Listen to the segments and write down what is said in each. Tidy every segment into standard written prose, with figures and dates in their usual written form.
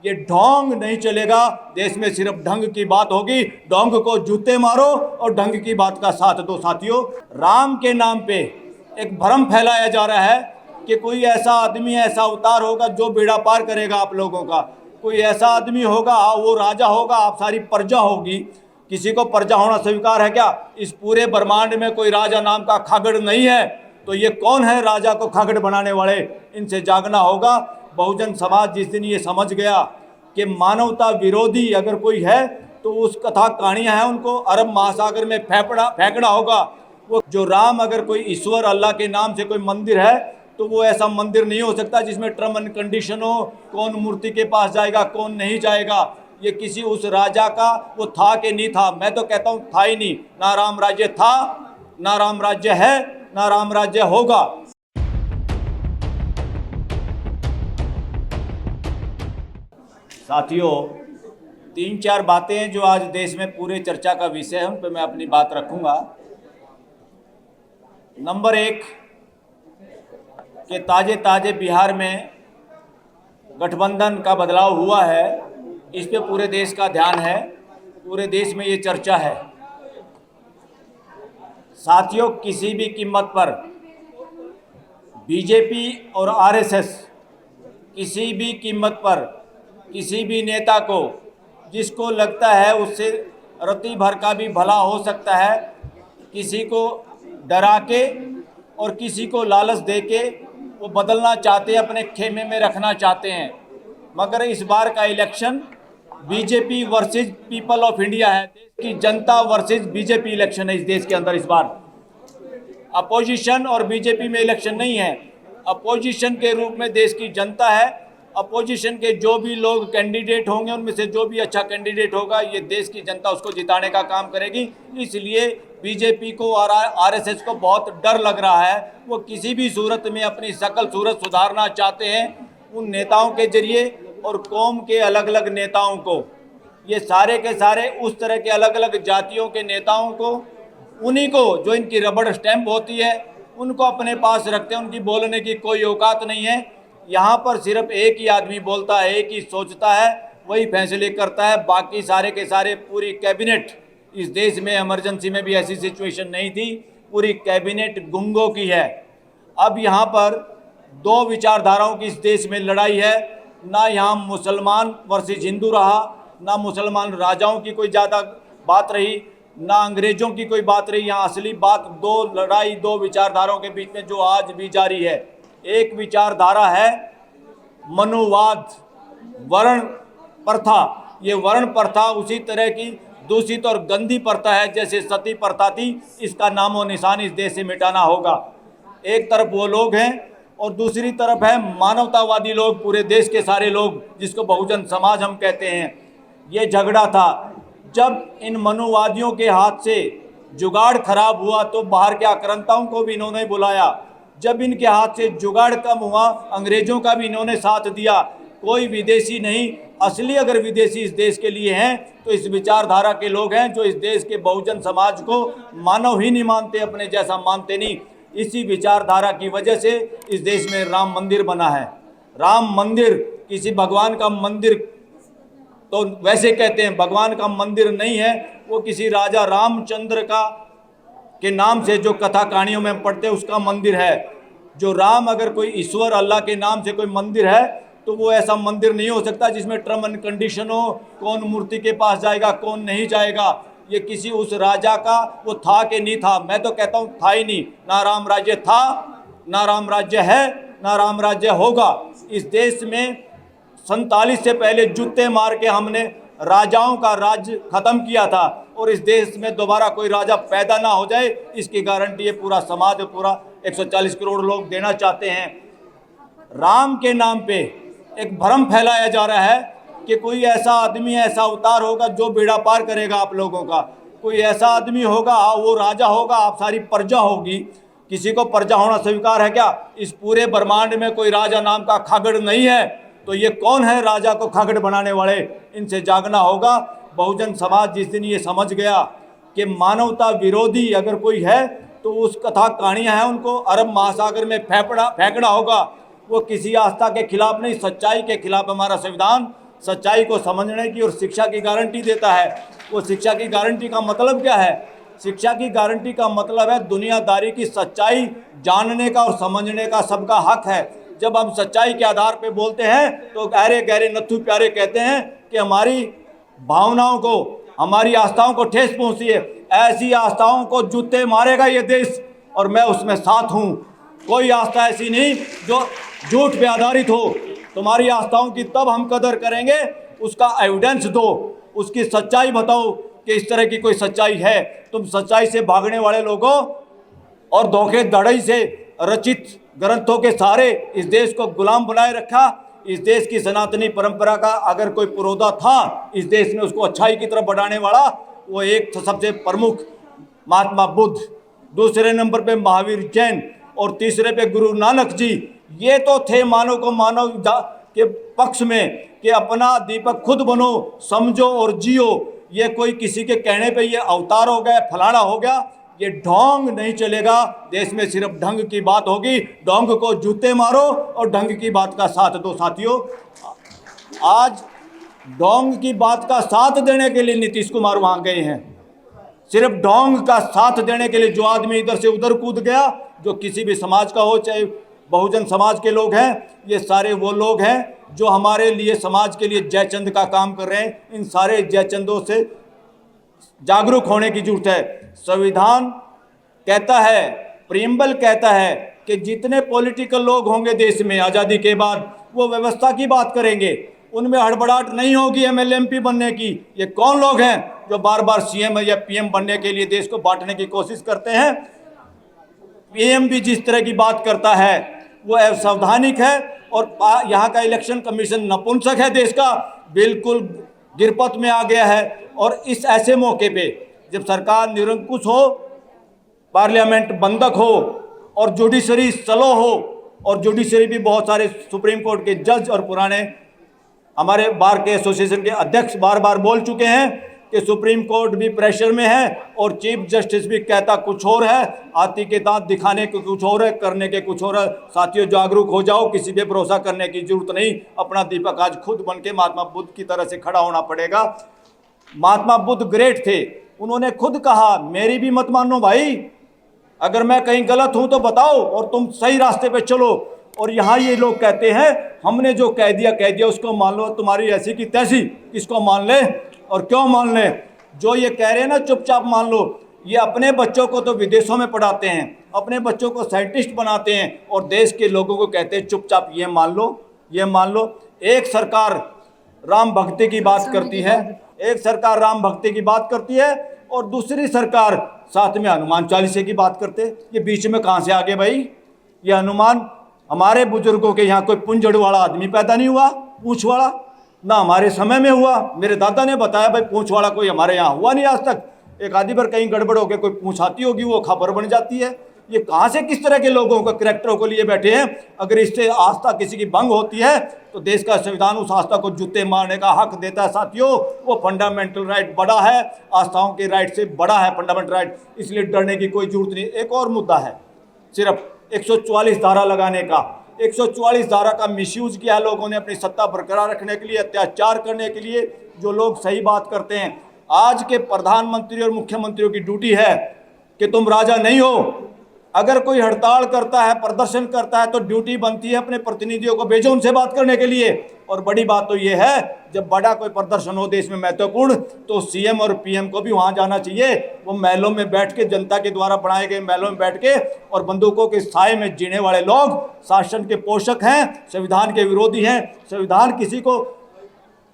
ये ढोंग नहीं चलेगा। देश में सिर्फ ढंग की बात होगी। ढोंग को जूते मारो और ढंग की बात का साथ दो। साथियों, राम के नाम पे एक भ्रम फैलाया जा रहा है कि कोई ऐसा आदमी, ऐसा अवतार होगा जो बेड़ा पार करेगा आप लोगों का। कोई ऐसा आदमी होगा, वो राजा होगा, आप सारी प्रजा होगी। किसी को प्रजा होना स्वीकार है क्या? इस पूरे ब्रह्मांड में कोई राजा नाम का खागड़ नहीं है। तो ये कौन है राजा को खागड़ बनाने वाले? इनसे जागना होगा। बहुजन समाज जिस दिन ये समझ गया कि मानवता विरोधी अगर कोई है तो उस कथा कहानियां हैं उनको अरब महासागर में फेंकना होगा। वो जो राम अगर कोई ईश्वर अल्लाह के नाम से कोई मंदिर है तो वो ऐसा मंदिर नहीं हो सकता जिसमें टर्म एंड कंडीशन हो, कौन मूर्ति के पास जाएगा कौन नहीं जाएगा। ये किसी उस राजा का वो था कि नहीं था? मैं तो कहता हूँ था ही नहीं। ना राम राज्य था, ना राम राज्य है, ना राम राज्य होगा। साथियों, 3-4 बातें जो आज देश में पूरे चर्चा का विषय है उन पर मैं अपनी बात रखूंगा। नंबर 1 कि ताजे बिहार में गठबंधन का बदलाव हुआ है, इस पे पूरे देश का ध्यान है, पूरे देश में ये चर्चा है। साथियों, किसी भी कीमत पर बीजेपी और आरएसएस किसी भी कीमत पर किसी भी नेता को जिसको लगता है उससे रत्ती भर का भी भला हो सकता है, किसी को डरा के और किसी को लालच दे के वो बदलना चाहते हैं, अपने खेमे में रखना चाहते हैं। मगर इस बार का election BJP versus people of India है। देश की जनता वर्सेस बीजेपी इलेक्शन है इस देश के अंदर। इस बार अपोजिशन और बीजेपी में इलेक्शन नहीं है। अपोजिशन के रूप में देश की जनता है। अपोजिशन के जो भी लोग कैंडिडेट होंगे उनमें से जो भी अच्छा कैंडिडेट होगा ये देश की जनता उसको जिताने का काम करेगी। इसलिए बीजेपी को और आरएसएस को बहुत डर लग रहा है। वो किसी भी सूरत में अपनी शकल सूरत सुधारना चाहते हैं उन नेताओं के जरिए और कौम के अलग अलग नेताओं को, ये सारे के सारे उस तरह के अलग अलग जातियों के नेताओं को, उन्हीं को जो इनकी रबड़ स्टैंप होती है उनको अपने पास रखते हैं। उनकी बोलने की कोई औकात नहीं है। यहाँ पर सिर्फ एक ही आदमी बोलता है, एक ही सोचता है, वही फैसले करता है। बाकी सारे के सारे पूरी कैबिनेट, इस देश में इमरजेंसी में भी ऐसी सिचुएशन नहीं थी, पूरी कैबिनेट गुंगों की है। अब यहाँ पर दो विचारधाराओं की इस देश में लड़ाई है। ना यहाँ मुसलमान वर्सेस हिंदू रहा, ना मुसलमान राजाओं की कोई ज़्यादा बात रही, ना अंग्रेजों की कोई बात रही। यहाँ असली बात दो लड़ाई, दो विचारधाराओं के बीच में जो आज भी जारी है। एक विचारधारा है मनुवाद, वर्ण प्रथा। ये वर्ण प्रथा उसी तरह की दूषित और गंदी प्रथा है जैसे सती प्रथा थी। इसका नामो निशान इस देश से मिटाना होगा। एक तरफ वो लोग हैं और दूसरी तरफ है मानवतावादी लोग, पूरे देश के सारे लोग जिसको बहुजन समाज हम कहते हैं। ये झगड़ा था जब इन मनुवादियों के हाथ से जुगाड़ खराब हुआ तो बाहर के आक्रांताओं को भी इन्होंने बुलाया। जब इनके हाथ से जुगाड़ कम हुआ अंग्रेजों का भी इन्होंने साथ दिया। कोई विदेशी नहीं, असली अगर विदेशी इस देश के लिए हैं तो इस विचारधारा के लोग हैं जो इस देश के बहुजन समाज को मानव ही नहीं मानते, अपने जैसा मानते नहीं। इसी विचारधारा की वजह से इस देश में राम मंदिर बना है। राम मंदिर किसी भगवान का मंदिर तो वैसे कहते हैं, भगवान का मंदिर नहीं है। वो किसी राजा रामचंद्र का के नाम से जो कथा कहानियों में पढ़ते हैं उसका मंदिर है। जो राम अगर कोई ईश्वर अल्लाह के नाम से कोई मंदिर है तो वो ऐसा मंदिर नहीं हो सकता जिसमें टर्म एंड कंडीशन हो, कौन मूर्ति के पास जाएगा कौन नहीं जाएगा। ये किसी उस राजा का वो था कि नहीं था? मैं तो कहता हूँ था ही नहीं। ना राम राज्य था, ना राम राज्य है, ना राम राज्य होगा। इस देश में 47 से पहले जूते मार के हमने राजाओं का राज्य खत्म किया था और इस देश में दोबारा कोई राजा पैदा ना हो जाए इसकी गारंटी ये पूरा समाज, पूरा 140 करोड़ लोग देना चाहते हैं। राम के नाम पे एक भ्रम फैलाया जा रहा है कि कोई ऐसा आदमी, ऐसा अवतार होगा जो बेड़ा पार करेगा आप लोगों का। कोई ऐसा आदमी होगा, वो राजा होगा, आप सारी प्रजा होगी। किसी को प्रजा होना स्वीकार है क्या? इस पूरे ब्रह्मांड में कोई राजा नाम का खागड़ नहीं है। तो ये कौन है राजा को खागड़ बनाने वाले? इनसे जागना होगा। बहुजन समाज जिस दिन ये समझ गया कि मानवता विरोधी अगर कोई है तो उस कथा कहानियां हैं उनको अरब महासागर में फेंकना होगा। वो किसी आस्था के खिलाफ नहीं, सच्चाई के खिलाफ। हमारा संविधान सच्चाई को समझने की और शिक्षा की गारंटी देता है। वो शिक्षा की गारंटी का मतलब क्या है? शिक्षा की गारंटी का मतलब है दुनियादारी की सच्चाई जानने का और समझने का सबका हक है। जब हम सच्चाई के आधार पर बोलते हैं तो गहरे गहरे नत्थू प्यारे कहते हैं कि हमारी भावनाओं को, हमारी आस्थाओं को ठेस पहुंची है। ऐसी आस्थाओं को जूते मारेगा ये देश और मैं उसमें साथ हूं। कोई आस्था ऐसी नहीं जो झूठ पे आधारित हो। तुम्हारी आस्थाओं की तब हम कदर करेंगे, उसका एविडेंस दो, उसकी सच्चाई बताओ कि इस तरह की कोई सच्चाई है। तुम सच्चाई से भागने वाले लोगों और धोखेधड़ी से रचित ग्रंथों के सहारे इस देश को गुलाम बनाए रखा। इस देश की सनातनी परंपरा का अगर कोई पुरोधा था इस देश में, उसको अच्छाई की तरफ बढ़ाने वाला, वो एक सबसे प्रमुख महात्मा बुद्ध, दूसरे नंबर पे महावीर जैन और तीसरे पे गुरु नानक जी। ये तो थे मानव को मानव के पक्ष में कि अपना दीपक खुद बनो, समझो और जियो। ये कोई किसी के कहने पे ये अवतार हो गया, फलाना हो गया, ये ढोंग नहीं चलेगा। देश में सिर्फ ढंग की बात होगी। ढोंग को जूते मारो और ढंग की बात का साथ दो। साथियों, आज ढोंग की बात का साथ देने के लिए नीतीश कुमार वहां गए हैं। सिर्फ ढोंग का साथ देने के लिए जो आदमी इधर से उधर कूद गया, जो किसी भी समाज का हो, चाहे बहुजन समाज के लोग हैं, ये सारे वो लोग हैं जो हमारे लिए, समाज के लिए जयचंद का काम कर रहे हैं। इन सारे जयचंदों से जागरूक होने की जरूरत है। संविधान कहता है, प्रीएम्बल कहता है कि जितने पॉलिटिकल लोग होंगे देश में आज़ादी के बाद, वो व्यवस्था की बात करेंगे, उनमें हड़बड़ाहट नहीं होगी एमएलए एमपी बनने की। ये कौन लोग हैं जो बार बार सीएम या पीएम बनने के लिए देश को बांटने की कोशिश करते हैं? पीएम भी जिस तरह की बात करता है वो असावधानिक है और यहाँ का इलेक्शन कमीशन नपुंसक है, देश का बिल्कुल गिरपत में आ गया है। और इस ऐसे मौके पे जब सरकार निरंकुश हो, पार्लियामेंट बंधक हो और जुडिशरी स्लो हो, और जुडिशरी भी बहुत सारे सुप्रीम कोर्ट के जज और पुराने हमारे बार के एसोसिएशन के अध्यक्ष बार बार बोल चुके हैं कि सुप्रीम कोर्ट भी प्रेशर में है और चीफ जस्टिस भी कहता कुछ और है, हाथी के दांत दिखाने के कुछ और है, करने के कुछ और है। साथियों, जागरूक हो जाओ, किसी पे भरोसा करने की जरूरत नहीं। अपना दीपक आज खुद बन के महात्मा बुद्ध की तरह से खड़ा होना पड़ेगा। महात्मा बुद्ध ग्रेट थे, उन्होंने खुद कहा मेरी भी मत मानो भाई, अगर मैं कहीं गलत हूं तो बताओ और तुम सही रास्ते पे चलो। और यहाँ ये लोग कहते हैं हमने जो कह दिया उसको मान लो, तुम्हारी ऐसी की तैसी, किसको मान ले और क्यों मान ले? जो ये कह रहे हैं ना चुपचाप मान लो, ये अपने बच्चों को तो विदेशों में पढ़ाते हैं, अपने बच्चों को साइंटिस्ट बनाते हैं और देश के लोगों को कहते हैं चुपचाप ये मान लो, ये मान लो। एक सरकार राम भक्ति की बात करती है, एक सरकार राम भक्ति की बात करती है और दूसरी सरकार साथ में हनुमान चालीसे की बात करते। ये बीच में कहाँ से आ गए भाई? ये हनुमान, हमारे बुजुर्गों के यहाँ कोई पुंजड़ वाला आदमी पैदा नहीं हुआ, पूंछ वाला, ना हमारे समय में हुआ। मेरे दादा ने बताया भाई पूंछ वाला कोई हमारे यहाँ हुआ नहीं आज तक। एक आधी बार कहीं गड़बड़ होकर कोई पूंछ आती होगी, वो खबर बन जाती है। ये कहाँ से किस तरह के लोगों को, करेक्टरों को लिए बैठे हैं? अगर इससे आस्था किसी की भंग होती है तो देश का संविधान उस आस्था को जूते मारने का हक देता है। साथियों, वो फंडामेंटल राइट बड़ा है, आस्थाओं के राइट से बड़ा है फंडामेंटल राइट, इसलिए डरने की कोई जरूरत नहीं। एक और मुद्दा है, सिर्फ 144 धारा लगाने का। 144 धारा का मिसयूज किया लोगों ने अपनी सत्ता बरकरार रखने के लिए, अत्याचार करने के लिए। जो लोग सही बात करते हैं, आज के प्रधानमंत्री और मुख्यमंत्रियों की ड्यूटी है कि तुम राजा नहीं हो। अगर कोई हड़ताल करता है, प्रदर्शन करता है, तो ड्यूटी बनती है अपने प्रतिनिधियों को भेजो उनसे बात करने के लिए। और बड़ी बात तो ये है, जब बड़ा कोई प्रदर्शन हो देश में महत्वपूर्ण, तो सीएम और पीएम को भी वहां जाना चाहिए। वो महलों में बैठ के, जनता के द्वारा बनाए गए महलों में बैठ के, और बंदूकों के साए में जीने वाले लोग शासन के पोषक हैं, संविधान के विरोधी हैं। संविधान किसी को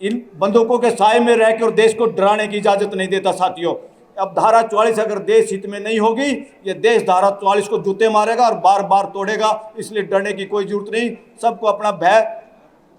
इन बंदूकों के साए में रह के और देश को डराने की इजाजत नहीं देता। साथियों, अब धारा 44 अगर देश हित में नहीं होगी, ये देश धारा 44 को जूते मारेगा और बार बार तोड़ेगा। इसलिए डरने की कोई जरूरत नहीं, सबको अपना भय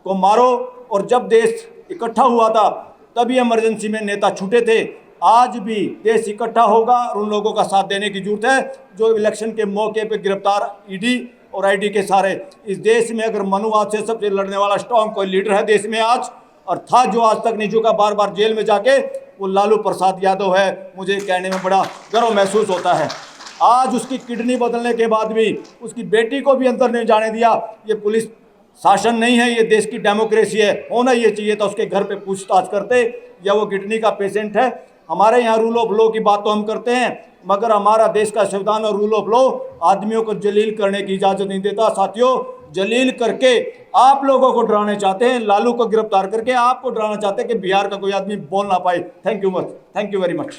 को मारो। और जब देश इकट्ठा हुआ था तभी इमरजेंसी में नेता छूटे थे, आज भी देश इकट्ठा होगा और उन लोगों का साथ देने की जरूरत है जो इलेक्शन के मौके पे गिरफ्तार ईडी और आईडी के सारे। इस देश में अगर मनुवाद से सबसे लड़ने वाला स्ट्रॉन्ग कोई लीडर है देश में आज, और था जो आज तक नहीं झुका, बार बार जेल में जाके, वो लालू प्रसाद यादव है। मुझे कहने में बड़ा गर्व महसूस होता है। आज उसकी किडनी बदलने के बाद भी उसकी बेटी को भी अंदर नहीं जाने दिया। ये पुलिस शासन नहीं है, ये देश की डेमोक्रेसी है। होना ये चाहिए था उसके घर पे पूछताछ करते, या वो किडनी का पेशेंट है। हमारे यहाँ रूल ऑफ लॉ की बात तो हम करते हैं, मगर हमारा देश का संविधान और रूल ऑफ लॉ आदमियों को जलील करने की इजाज़त नहीं देता। साथियों, जलील करके आप लोगों को डराने चाहते हैं, लालू को गिरफ्तार करके आपको डराना चाहते हैं कि बिहार का कोई आदमी बोल ना पाए। Thank you very much.